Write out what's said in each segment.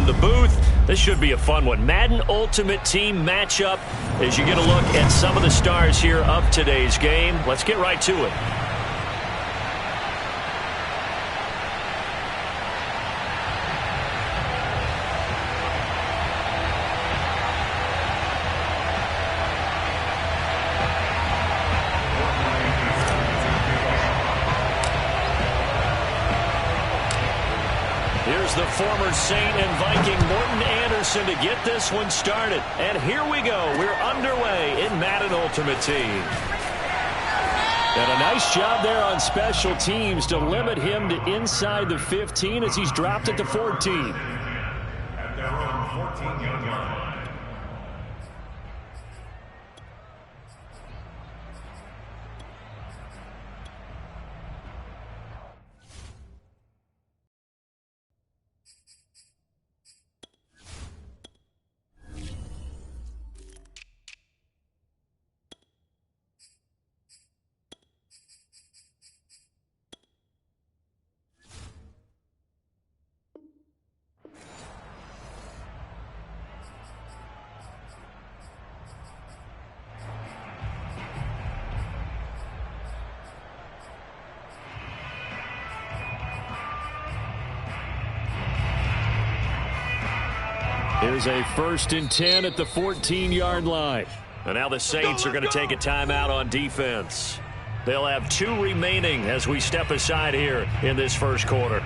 in the booth. This should be a fun one. Madden Ultimate Team matchup as you get a look at some of the stars here of today's game. Let's get right to it. Here's the former Saint and Viking Morton Anderson to get this one started. And here we go. We're underway in Madden Ultimate Team. And a nice job there on special teams to limit him to inside the 15 as he's dropped it to 14. At their own 14-yard line. Here's a 1st and 10 at the 14-yard line. And now the Saints are going to take a timeout on defense. They'll have 2 remaining as we step aside here in this first quarter.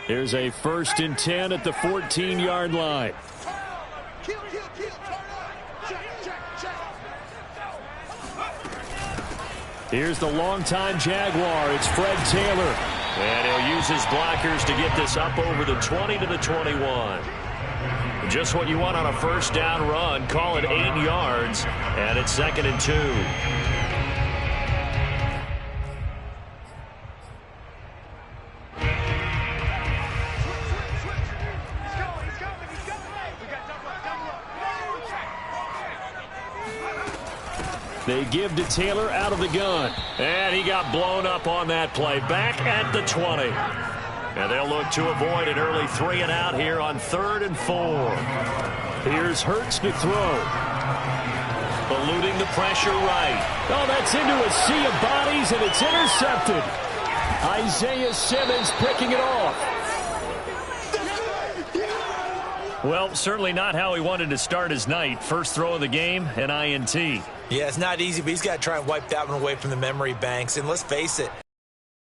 Here's a 1st and 10 at the 14-yard line. Here's the longtime Jaguar. It's Fred Taylor. And he'll use his blockers to get this up over the 20 to the 21. Just what you want on a first down run. Call it 8 yards. And it's 2nd and 2. They give to Taylor out of the gun. And he got blown up on that play. Back at the 20. And they'll look to avoid an early 3 and out here on 3rd and 4. Here's Hurts to throw. Eluding the pressure right. Oh, that's into a sea of bodies, and it's intercepted. Isaiah Simmons picking it off. Well, certainly not how he wanted to start his night. First throw of the game, an INT. Yeah, it's not easy, but he's got to try and wipe that one away from the memory banks. And let's face it,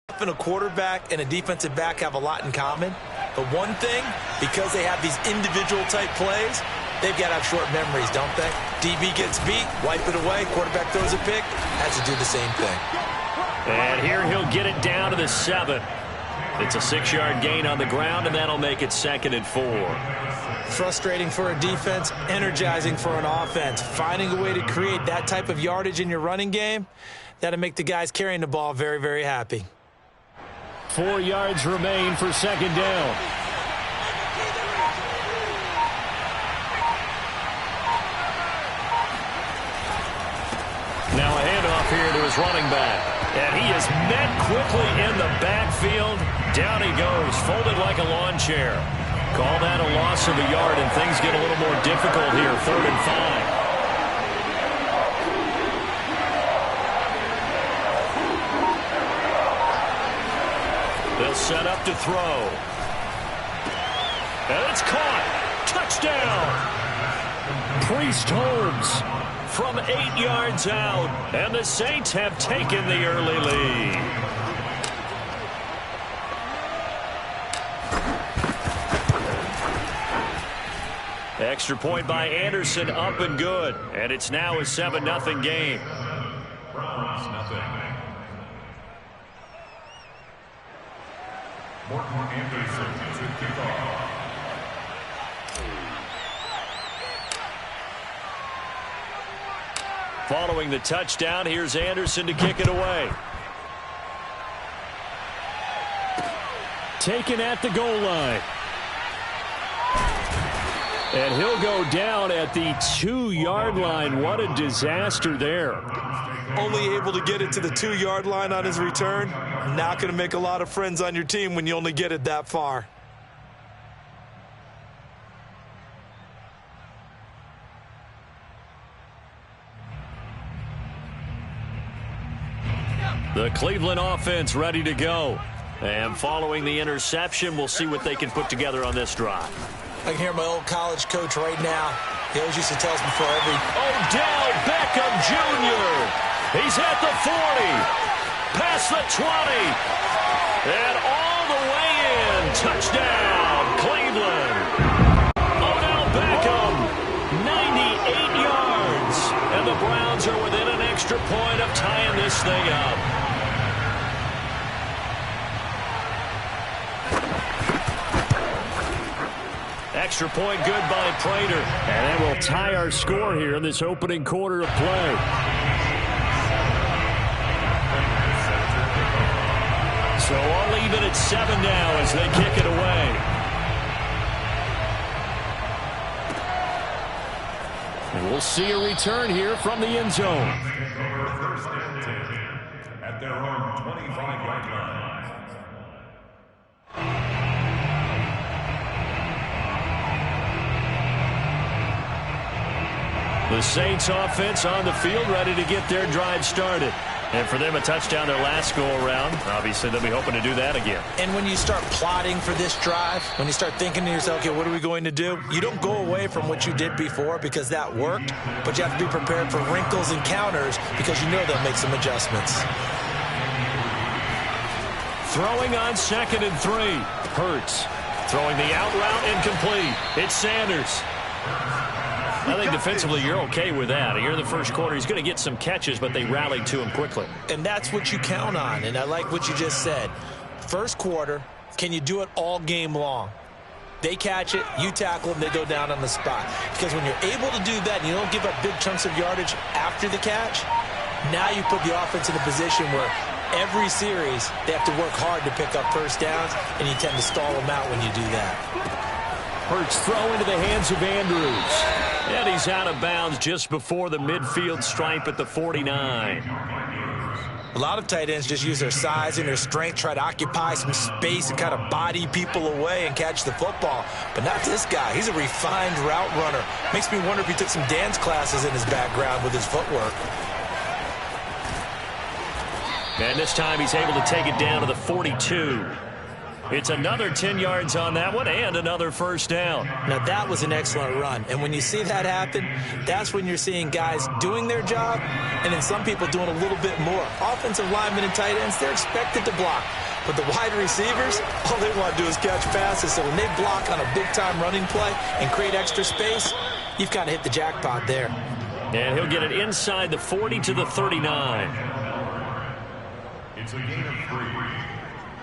a quarterback and a defensive back have a lot in common. But one thing, because they have these individual type plays, they've got to have short memories, don't they? DB gets beat, wipe it away, quarterback throws a pick, has to do the same thing. And here he'll get it down to the 7. It's a 6-yard gain on the ground, and that'll make it 2nd and 4. Frustrating for a defense, energizing for an offense. Finding a way to create that type of yardage in your running game, that'll make the guys carrying the ball very, very happy. 4 yards remain for 2nd down. Now a handoff here to his running back. And he is met quickly in the backfield. Down he goes, folded like a lawn chair. Call that a loss of a yard, and things get a little more difficult here. 3rd and 5. They'll set up to throw. And it's caught. Touchdown. Priest Holmes from 8 yards out. And the Saints have taken the early lead. Extra point by Anderson, up and good. And it's now a 7-0 game. Browns, nothing. Morton Anderson to kick off. Following the touchdown, here's Anderson to kick it away. Taken at the goal line. And he'll go down at the 2-yard line. What a disaster there. Only able to get it to the 2-yard line on his return. Not going to make a lot of friends on your team when you only get it that far. The Cleveland offense ready to go. And following the interception, we'll see what they can put together on this drive. I can hear my old college coach right now. He always used to tell us before every... Odell Beckham Jr. He's at the 40. Past the 20. And all the way in. Touchdown, Cleveland. Odell Beckham, 98 yards. And the Browns are within an extra point of tying this thing up. Extra point good by Prater. And that will tie our score here in this opening quarter of play. So all even at 7 now as they kick it away. And we'll see a return here from the end zone. At their own 25-yard line. The Saints offense on the field ready to get their drive started. And for them, a touchdown their last go-around. Obviously, they'll be hoping to do that again. And when you start plotting for this drive, when you start thinking to yourself, okay, what are we going to do? You don't go away from what you did before because that worked, but you have to be prepared for wrinkles and counters because you know they'll make some adjustments. Throwing on 2nd and 3. Hurts. Throwing the out route incomplete. It's Sanders. I think defensively you're okay with that. Here in the first quarter, he's going to get some catches, but they rallied to him quickly. And that's what you count on, and I like what you just said. First quarter, can you do it all game long? They catch it, you tackle them, they go down on the spot. Because when you're able to do that and you don't give up big chunks of yardage after the catch, now you put the offense in a position where every series they have to work hard to pick up first downs, and you tend to stall them out when you do that. Hurts throw into the hands of Andrews. And he's out of bounds just before the midfield stripe at the 49. A lot of tight ends just use their size and their strength, try to occupy some space and kind of body people away and catch the football. But not this guy. He's a refined route runner. Makes me wonder if he took some dance classes in his background with his footwork. And this time he's able to take it down to the 42. It's another 10 yards on that one and another first down. Now, that was an excellent run. And when you see that happen, that's when you're seeing guys doing their job and then some people doing a little bit more. Offensive linemen and tight ends, they're expected to block. But the wide receivers, all they want to do is catch passes. So when they block on a big-time running play and create extra space, you've kind of hit the jackpot there. And he'll get it inside the 40 to the 39. It's a gain of 3.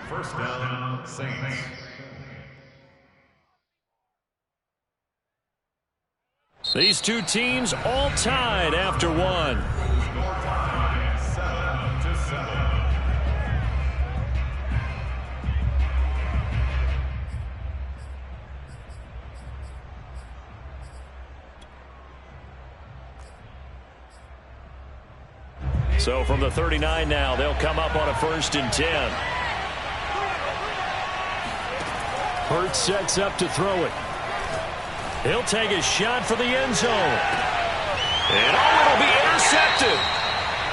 First down, Saints. These two teams all tied after one. 7-7. So from the 39 now, they'll come up on a 1st and 10. Hurts sets up to throw it. He'll take a shot for the end zone. And it'll be intercepted.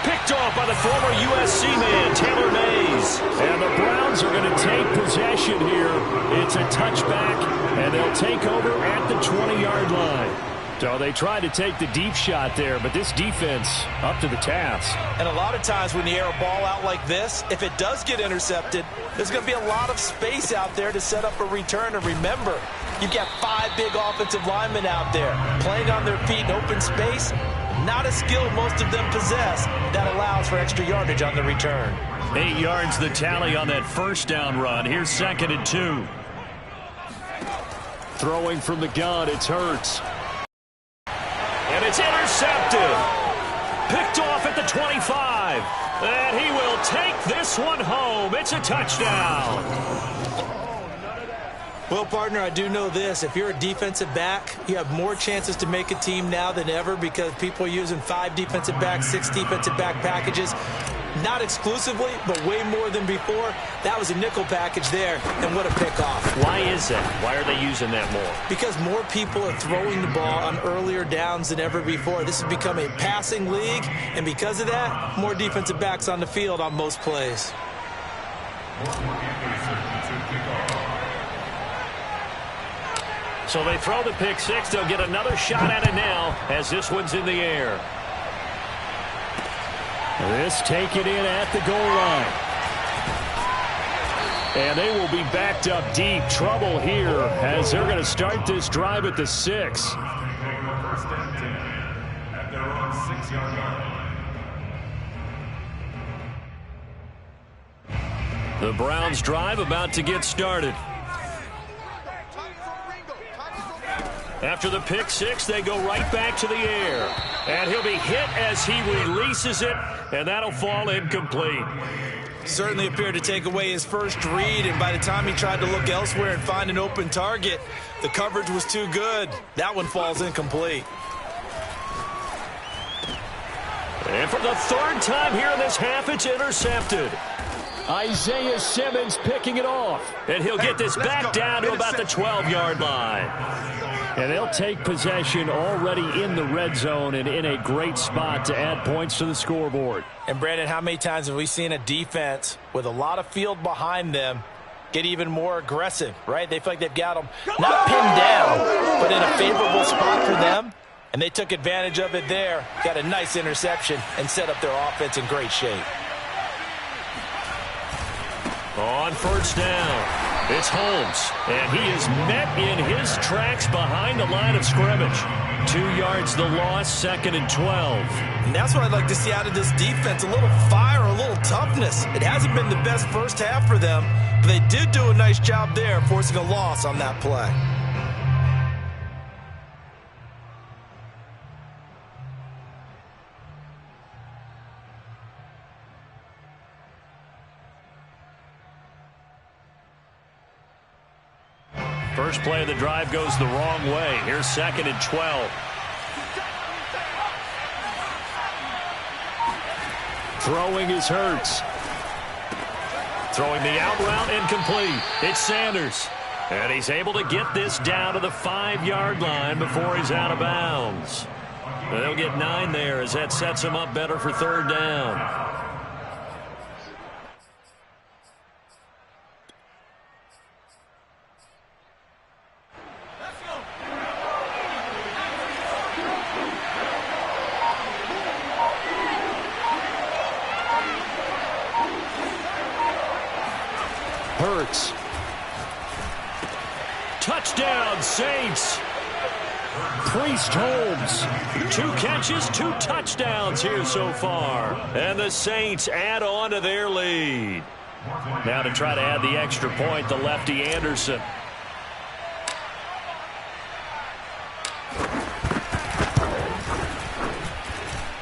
Picked off by the former USC man, Taylor Mays. And the Browns are going to take possession here. It's a touchback, and they'll take over at the 20-yard line. So they tried to take the deep shot there, but this defense up to the task. And a lot of times when you air a ball out like this, if it does get intercepted, there's going to be a lot of space out there to set up a return. And remember, you've got 5 big offensive linemen out there playing on their feet in open space. Not a skill most of them possess that allows for extra yardage on the return. 8 yards the tally on that first down run. Here's 2nd and 2. Throwing from the gun, it's Hurts. And it's intercepted. Picked off at the 25. And he will take this one home. It's a touchdown. Well, partner, I do know this. If you're a defensive back, you have more chances to make a team now than ever because people are using 5 defensive backs, 6 defensive back packages. Not exclusively, but way more than before. That was a nickel package there, and what a pickoff. Why is that? Why are they using that more? Because more people are throwing the ball on earlier downs than ever before. This has become a passing league, and because of that, more defensive backs on the field on most plays. So they throw the pick six. They'll get another shot at it now as this one's in the air. This taken in at the goal line. And they will be backed up deep. Trouble here as they're going to start this drive at the 6. First and 10 at their own 6-yard line. The Browns drive about to get started. After the pick six, they go right back to the air. And he'll be hit as he releases it, and that'll fall incomplete. Certainly appeared to take away his first read, and by the time he tried to look elsewhere and find an open target, the coverage was too good. That one falls incomplete. And for the third time here in this half, it's intercepted. Isaiah Simmons picking it off. And he'll get this back down to about the 12-yard line. And they'll take possession already in the red zone and in a great spot to add points to the scoreboard. And, Brandon, how many times have we seen a defense with a lot of field behind them get even more aggressive, right? They feel like they've got them not pinned down, but in a favorable spot for them. And they took advantage of it there, got a nice interception, and set up their offense in great shape. On first down, it's Holmes, and he is met in his tracks behind the line of scrimmage. 2 yards the loss, 2nd and 12. And that's what I'd like to see out of this defense, a little fire, a little toughness. It hasn't been the best first half for them, but they did do a nice job there, forcing a loss on that play. First play of the drive goes the wrong way. Here's 2nd and 12. Throwing is Hurts. Throwing the out route incomplete. It's Sanders. And he's able to get this down to the 5-yard line before he's out of bounds. They'll get 9 there as that sets him up better for third down. Hurts. Touchdown, Saints. Priest Holmes. 2 catches, 2 touchdowns here so far. And the Saints add on to their lead. Now to try to add the extra point, the lefty Anderson.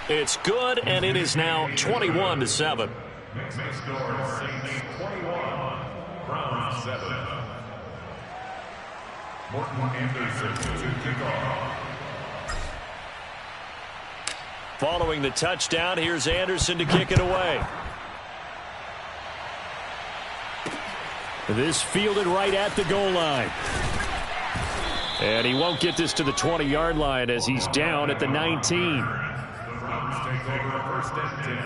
It's good, and it is now 21-7. Next score, Saints 21, Browns 7. Morton Anderson to kick off. Following the touchdown, here's Anderson to kick it away. This fielded right at the goal line. And he won't get this to the 20-yard line as he's down at the 19. The Browns take over first and 10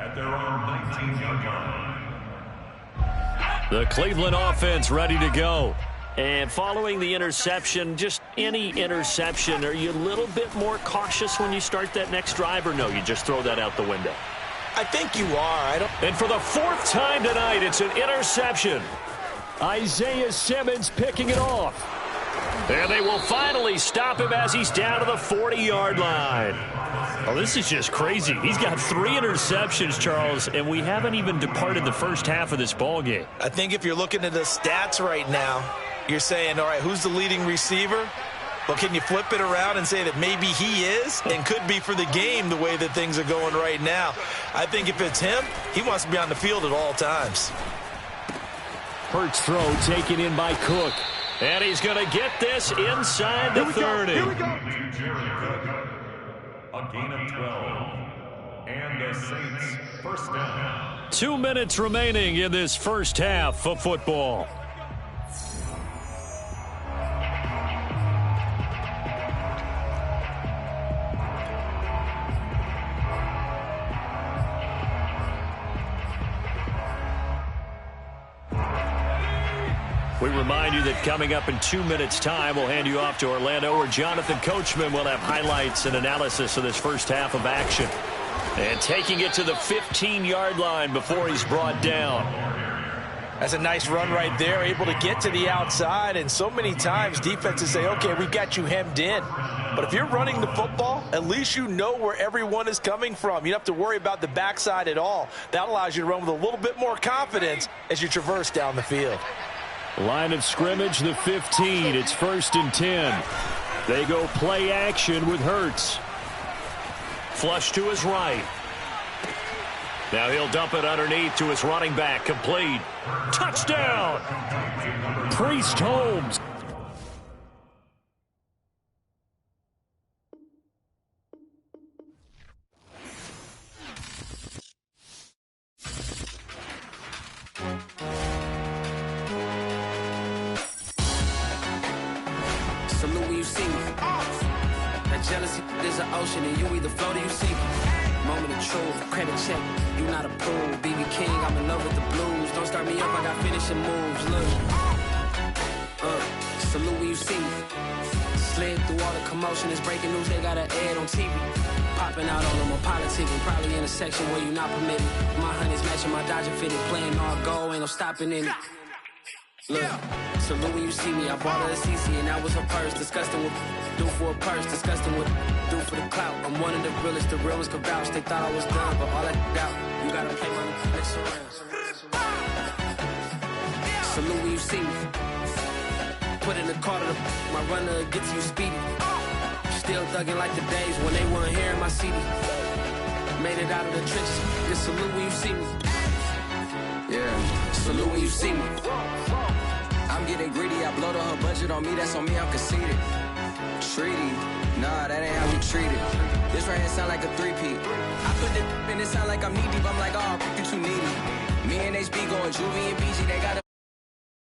at their own 19-yard line. The Cleveland offense ready to go. And following the interception, just any interception, are you a little bit more cautious when you start that next drive, or no, you just throw that out the window? I think you are. And for the 4th time tonight, it's an interception. Isaiah Simmons picking it off. And they will finally stop him as he's down to the 40-yard line. Oh, this is just crazy. He's got 3 interceptions, Charles, and we haven't even departed the first half of this ballgame. I think if you're looking at the stats right now, you're saying, all right, who's the leading receiver? Well, can you flip it around and say that maybe he is and could be for the game the way that things are going right now? I think if it's him, he wants to be on the field at all times. Hurts throw taken in by Cook. And he's going to get this inside the 30. Here we go. A gain of 12. And the Saints first down. 2 minutes remaining in this first half of football. We remind you that coming up in 2 minutes' time, we'll hand you off to Orlando, where Jonathan Coachman will have highlights and analysis of this first half of action. And taking it to the 15-yard line before he's brought down. That's a nice run right there, able to get to the outside. And so many times defenses say, okay, we've got you hemmed in. But if you're running the football, at least you know where everyone is coming from. You don't have to worry about the backside at all. That allows you to run with a little bit more confidence as you traverse down the field. Line of scrimmage, the 15. It's 1st and 10. They go play action with Hurts. Flush to his right. Now he'll dump it underneath to his running back. Complete. Touchdown! Priest Holmes. Salute when you see me. That jealousy is an ocean, and you either float or you sink. Moment of truth, credit check, you not approved. BB King, I'm in love with the blues. Don't start me up, I got finishing moves. Look, salute when you see me. Slid through all the commotion, it's breaking news, they got an ad on TV. Popping out on them, I'm politicking, probably in a section where you not permitted. My honey's matching my Dodger fitted, playing all go, ain't no stopping in it. Look, salute when you see me. I bought her a CC and that was her purse. Disgusting with do for a purse. Disgusting with do for the clout. I'm one of the realest. The real ones could vouch. They thought I was done, but all I doubt. You gotta play my next around. Salute when you see me. Put in the car to my runner gets you speedy. Still thugging like the days when they weren't here in my CD. Made it out of the trenches. Just salute when you see me. Yeah, salute when you see me. I'm getting greedy, I blow the whole budget on me, that's on me, I'm conceited. Treaty, nah, that ain't how we treat it. This right here sound like a three-peat. I put it and it sound like I'm knee deep, I'm like, oh, you too needy. Me and HB going Juvie and BG, they got